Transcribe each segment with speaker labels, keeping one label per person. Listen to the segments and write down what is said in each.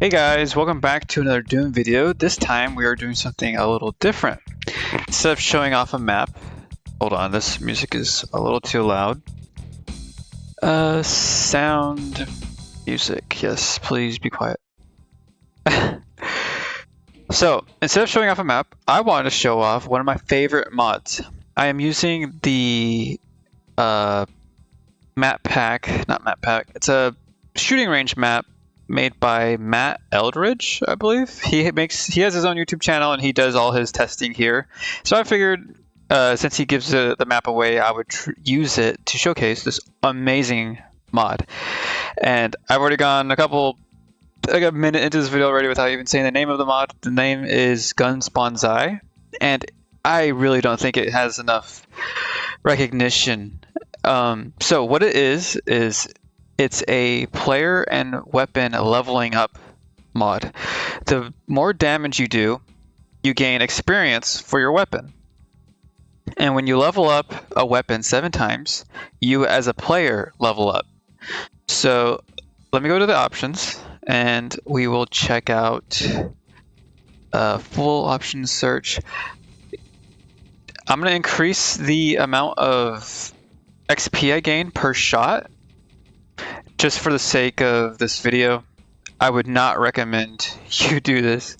Speaker 1: Hey guys, welcome back to another Doom video. This time we are doing something a little different. Instead of showing off a map, hold on, this music is a little too loud. Sound music, yes, please be quiet. So, instead of showing off a map, I wanted to show off one of my favorite mods. I am using the map pack, not map pack, it's a shooting range map made by Matt Eldridge, I believe. He has his own YouTube channel and he does all his testing here. So I figured since he gives the map away, I would use it to showcase this amazing mod. And I've already gone like a minute into this video already without even saying the name of the mod. The name is Gun Bonsai, and I really don't think it has enough recognition. So what it is it's a player and weapon leveling up mod. The more damage you do, you gain experience for your weapon. And when you level up a weapon 7 times, you as a player level up. So let me go to the options and we will check out full option search. I'm going to increase the amount of XP I gain per shot. Just for the sake of this video, I would not recommend you do this.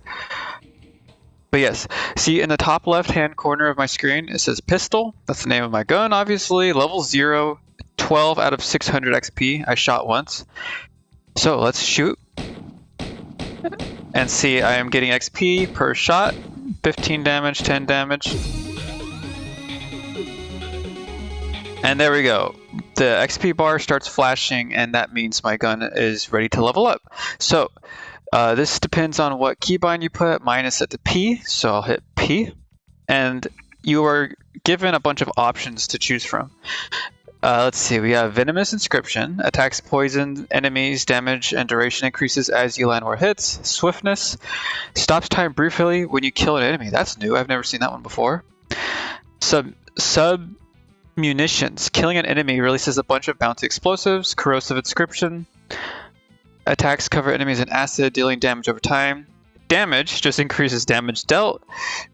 Speaker 1: But yes, see in the top left hand corner of my screen, it says pistol. That's the name of my gun, obviously. Level 0, 12 out of 600 XP. I shot once. So let's shoot. And see, I am getting XP per shot. 15 damage, 10 damage. And there we go. The XP bar starts flashing, and that means my gun is ready to level up. So this depends on what keybind you put. Mine is set to P, so I'll hit P. And you are given a bunch of options to choose from. Let's see, we have Venomous Inscription. Attacks poison enemies, damage and duration increases as you land more hits. Swiftness. Stops time briefly when you kill an enemy. That's new, I've never seen that one before. Sub Munitions. Killing an enemy releases a bunch of bouncy explosives. Corrosive Inscription. Attacks cover enemies in acid, dealing damage over time. Damage just increases damage dealt.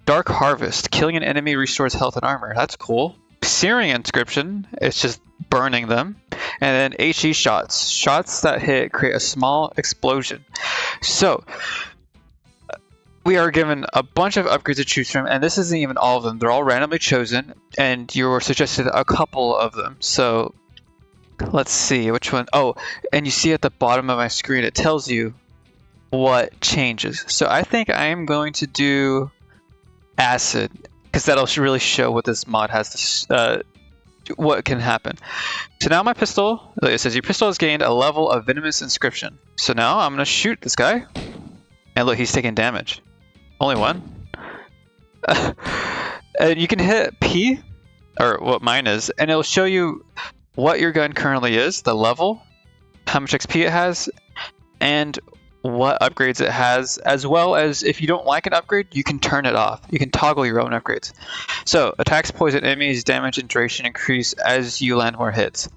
Speaker 1: Dark Harvest. Killing an enemy restores health and armor. That's cool. Searing Inscription. It's just burning them. And then HE shots. Shots that hit create a small explosion. So we are given a bunch of upgrades to choose from, and this isn't even all of them. They're all randomly chosen, and you're suggested a couple of them. So let's see which one. Oh, and you see at the bottom of my screen, it tells you what changes. So I think I am going to do acid, because that'll really show what this mod has to, what can happen. So now my pistol, it says your pistol has gained a level of Venomous Inscription. So now I'm going to shoot this guy, and look, he's taking damage. Only one. And you can hit P, or what mine is, and it'll show you what your gun currently is, the level, how much XP it has, and what upgrades it has, as well as if you don't like an upgrade, you can turn it off. You can toggle your own upgrades. So, attacks poison enemies, damage and duration increase as you land more hits.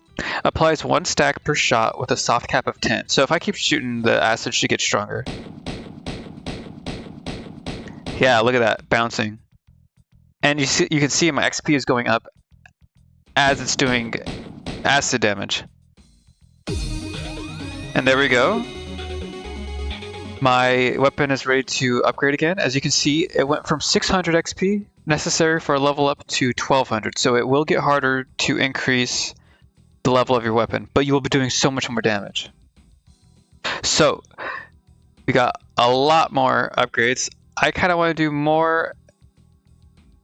Speaker 1: Applies 1 stack per shot with a soft cap of 10. So if I keep shooting, the acid should get stronger. Yeah, look at that, bouncing. And you can see my XP is going up as it's doing acid damage. And there we go. My weapon is ready to upgrade again. As you can see, it went from 600 XP necessary for a level up to 1200. So it will get harder to increase the level of your weapon, but you will be doing so much more damage. So we got a lot more upgrades. I kind of want to do more.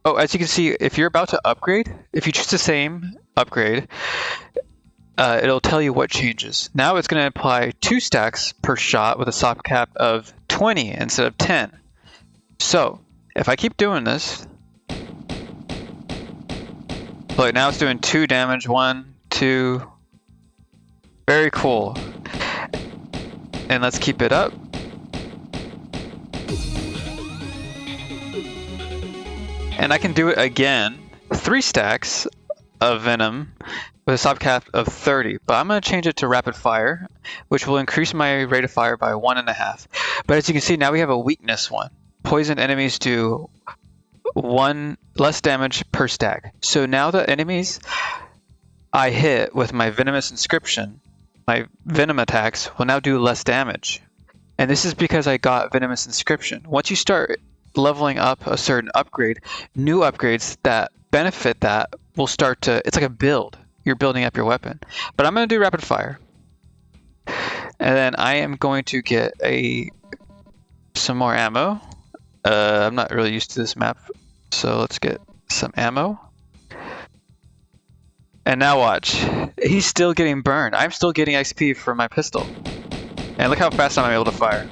Speaker 1: Oh, as you can see, if you're about to upgrade, if you choose the same upgrade, it'll tell you what changes. Now it's going to apply 2 stacks per shot with a soft cap of 20 instead of 10. So if I keep doing this, look, now it's doing 2 damage, 1, 2. Very cool. And let's keep it up. And I can do it again, 3 stacks of venom with a stop cap of 30, but I'm going to change it to rapid fire, which will increase my rate of fire by 1.5. But as you can see, now we have a weakness one. Poisoned enemies do 1 less damage per stack. So now the enemies I hit with my venomous inscription, my venom attacks, will now do less damage. And this is because I got venomous inscription. Once you start leveling up a certain upgrade, new upgrades that benefit that will start to, it's like a build. You're building up your weapon. But I'm going to do rapid fire. And then I am going to get some more ammo. I'm not really used to this map, so let's get some ammo. And now watch. He's still getting burned. I'm still getting XP from my pistol. And look how fast I'm able to fire.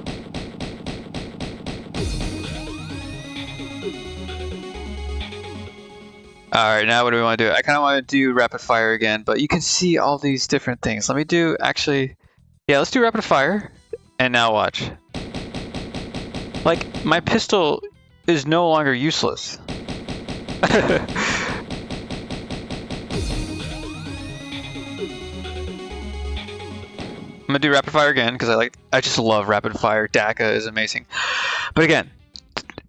Speaker 1: Alright, now what do we want to do? I kind of want to do rapid fire again, but you can see all these different things. Let me do, actually, yeah, let's do rapid fire. And now watch. Like, my pistol is no longer useless. I'm gonna do rapid fire again because I just love rapid fire. DACA is amazing. But again,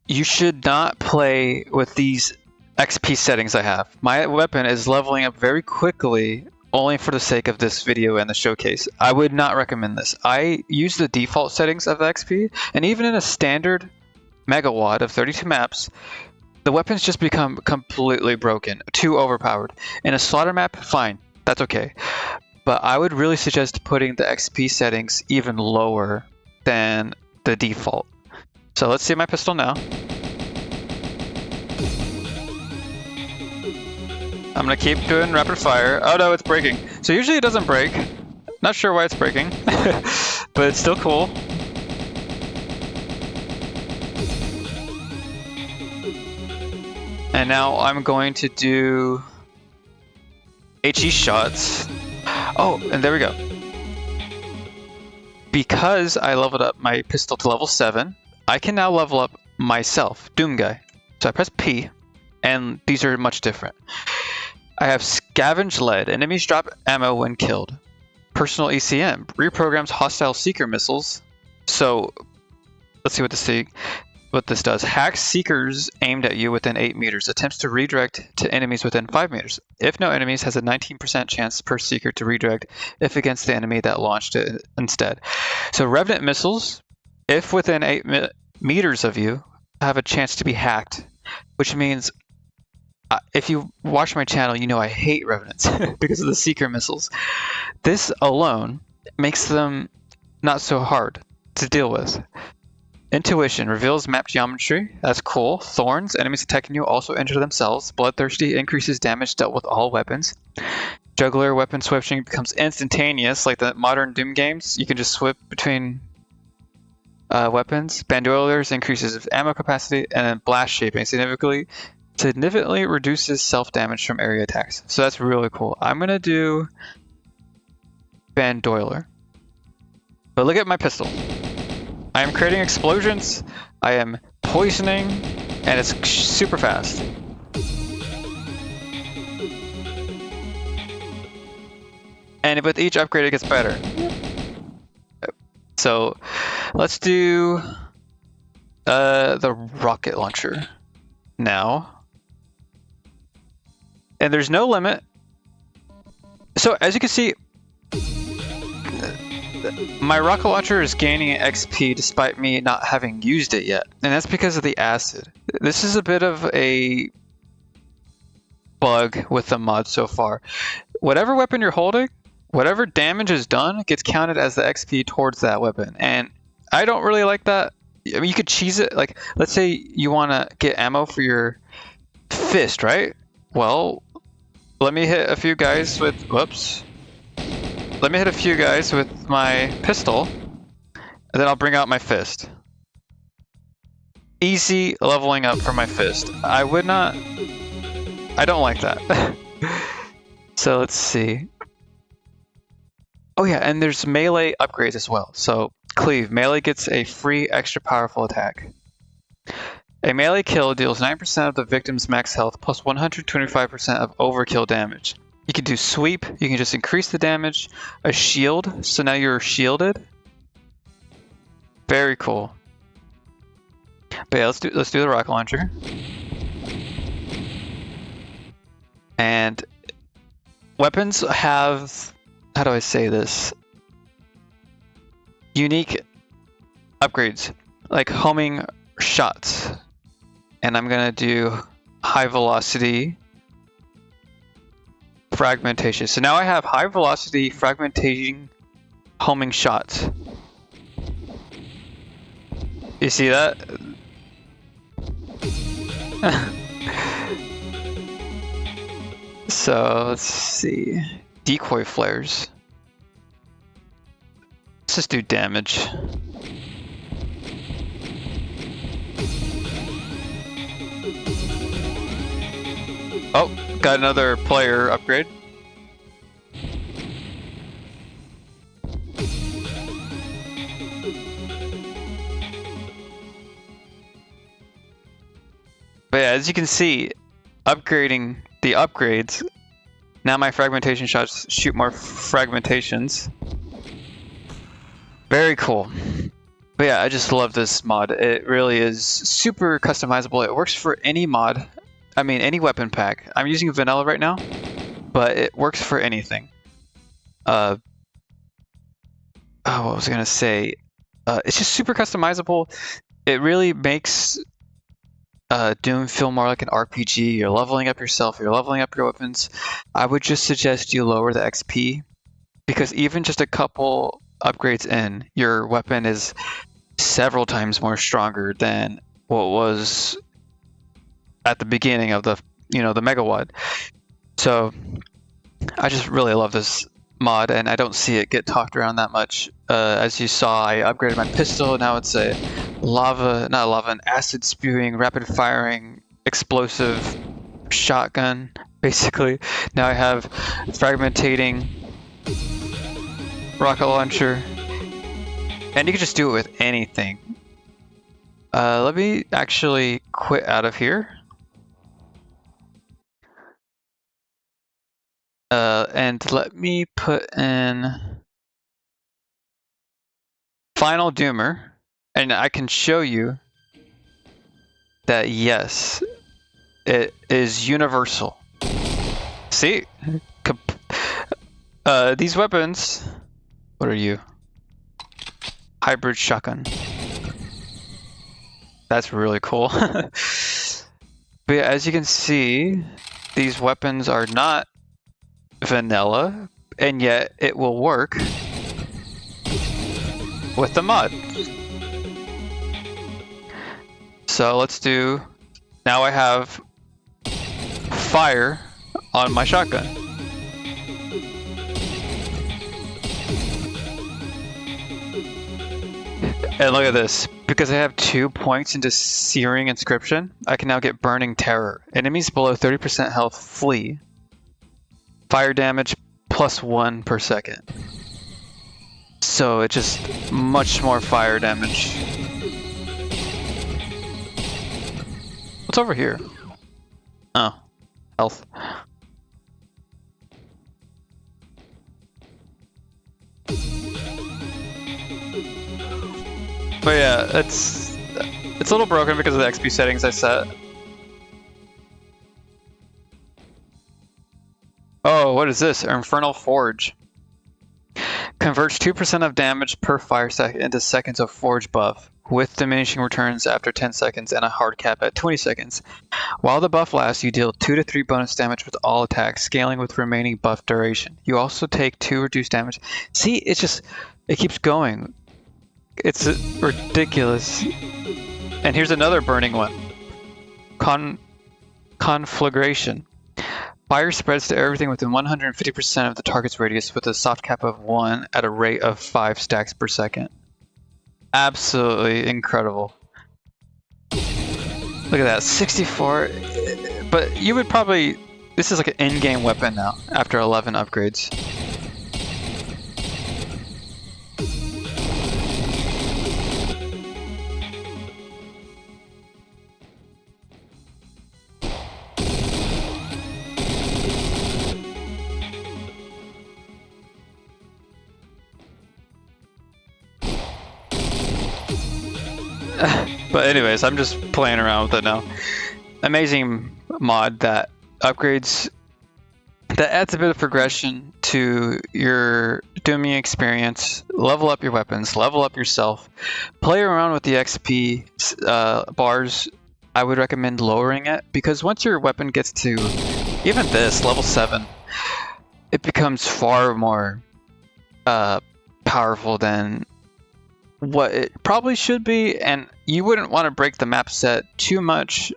Speaker 1: you should not play with these XP settings I have. My weapon is leveling up very quickly only for the sake of this video and the showcase. I would not recommend this. I use the default settings of the XP, and even in a standard megawatt of 32 maps, the weapons just become completely broken, too overpowered. In a slaughter map, fine, that's okay. But I would really suggest putting the XP settings even lower than the default. So let's see my pistol now. I'm gonna keep doing rapid fire. Oh no, it's breaking. So usually it doesn't break. Not sure why it's breaking, but it's still cool. And now I'm going to do HE shots. Oh, and there we go. Because I leveled up my pistol to level 7, I can now level up myself, Doom Guy. So I press P, and these are much different. I have Scavenge Lead. Enemies drop ammo when killed. Personal ECM. Reprograms hostile seeker missiles. So, let's see what this does. Hacks seekers aimed at you within 8 meters. Attempts to redirect to enemies within 5 meters. If no enemies, has a 19% chance per seeker to redirect if against the enemy that launched it instead. So Revenant missiles, if within 8 meters of you, have a chance to be hacked. Which means, if you watch my channel, you know I hate Revenants because of the seeker missiles. This alone makes them not so hard to deal with. Intuition reveals map geometry. That's cool. Thorns. Enemies attacking you also injure themselves. Bloodthirsty increases damage dealt with all weapons. Juggler weapon switching becomes instantaneous, like the modern Doom games. You can just swip between weapons. Bandoliers increases ammo capacity, and then blast shaping significantly reduces self-damage from area attacks. So that's really cool. I'm gonna do Bandolier. But look at my pistol. I am creating explosions, I am poisoning, and it's super fast. And with each upgrade it gets better. So let's do the rocket launcher now. And there's no limit. So as you can see, my rocket launcher is gaining XP despite me not having used it yet. And that's because of the acid. This is a bit of a bug with the mod so far. Whatever weapon you're holding, whatever damage is done gets counted as the XP towards that weapon. And I don't really like that. I mean, you could cheese it. Like, let's say you want to get ammo for your fist, right? Well, let me hit a few guys with, whoops. Let me hit a few guys with my pistol, and then I'll bring out my fist. Easy leveling up for my fist. I don't like that. So let's see. Oh yeah, and there's melee upgrades as well. So Cleave. Melee gets a free extra powerful attack. A melee kill deals 9% of the victim's max health plus 125% of overkill damage. You can do sweep. You can just increase the damage. A shield. So now you're shielded. Very cool. But yeah, let's do the rocket launcher. And weapons have, how do I say this? Unique upgrades, like homing shots. And I'm gonna do high velocity fragmentation. So now I have high velocity fragmentation homing shots. You see that? So let's see. Decoy flares. Let's just do damage. Oh, got another player upgrade. But yeah, as you can see, upgrading the upgrades, now my fragmentation shots shoot more fragmentations. Very cool. But yeah, I just love this mod. It really is super customizable. It works for any mod. I mean, any weapon pack. I'm using vanilla right now, but it works for anything. Oh, what was I gonna say? It's just super customizable. It really makes Doom feel more like an RPG. You're leveling up yourself, you're leveling up your weapons. I would just suggest you lower the XP, because even just a couple upgrades in, your weapon is several times more stronger than what was at the beginning of the, the megawatt. So I just really love this mod, and I don't see it get talked around that much. As you saw, I upgraded my pistol. Now it's a an acid spewing, rapid firing, explosive shotgun, basically. Now I have fragmentating rocket launcher, and you can just do it with anything. Let me actually quit out of here. And let me put in Final Doomer, and I can show you that yes, it is universal. See? These weapons, what are you? Hybrid shotgun. That's really cool. But yeah, as you can see, these weapons are not vanilla, and yet it will work with the mod. So let's do, now I have fire on my shotgun. And look at this. Because I have 2 points into Searing Inscription, I can now get Burning Terror. Enemies below 30% health flee. Fire damage +1 per second. So it's just much more fire damage. What's over here? Oh, health. But yeah, it's a little broken because of the XP settings I set. Oh, what is this? Infernal Forge. Converts 2% of damage per fire second into seconds of forge buff, with diminishing returns after 10 seconds and a hard cap at 20 seconds. While the buff lasts, you deal 2 to 3 bonus damage with all attacks, scaling with remaining buff duration. You also take 2 reduced damage. See, it keeps going. It's ridiculous. And here's another burning one. Conflagration. Fire spreads to everything within 150% of the target's radius with a soft cap of 1 at a rate of 5 stacks per second. Absolutely incredible. Look at that, 64. But you would probably, this is like an in-game weapon now after 11 upgrades. But anyways, I'm just playing around with it now. Amazing mod that upgrades, that adds a bit of progression to your dooming experience. Level up your weapons, level up yourself, play around with the XP bars. I would recommend lowering it, because once your weapon gets to even this level 7, it becomes far more powerful than what it probably should be, and you wouldn't want to break the map set too much.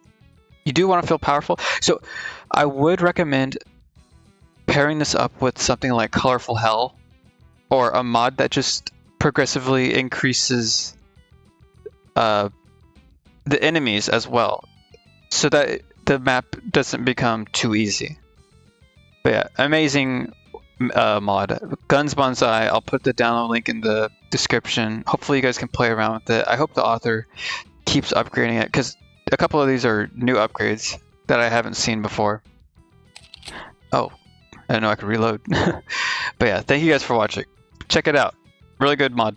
Speaker 1: You do want to feel powerful, so I would recommend pairing this up with something like Colorful Hell, or a mod that just progressively increases the enemies as well, so that the map doesn't become too easy. But yeah, amazing mod. Guns Bonsai, I'll put the download link in the description. Hopefully you guys can play around with it. I hope the author keeps upgrading it, because a couple of these are new upgrades that I haven't seen before. Oh, I didn't know I could reload. But yeah, thank you guys for watching. Check it out. Really good mod.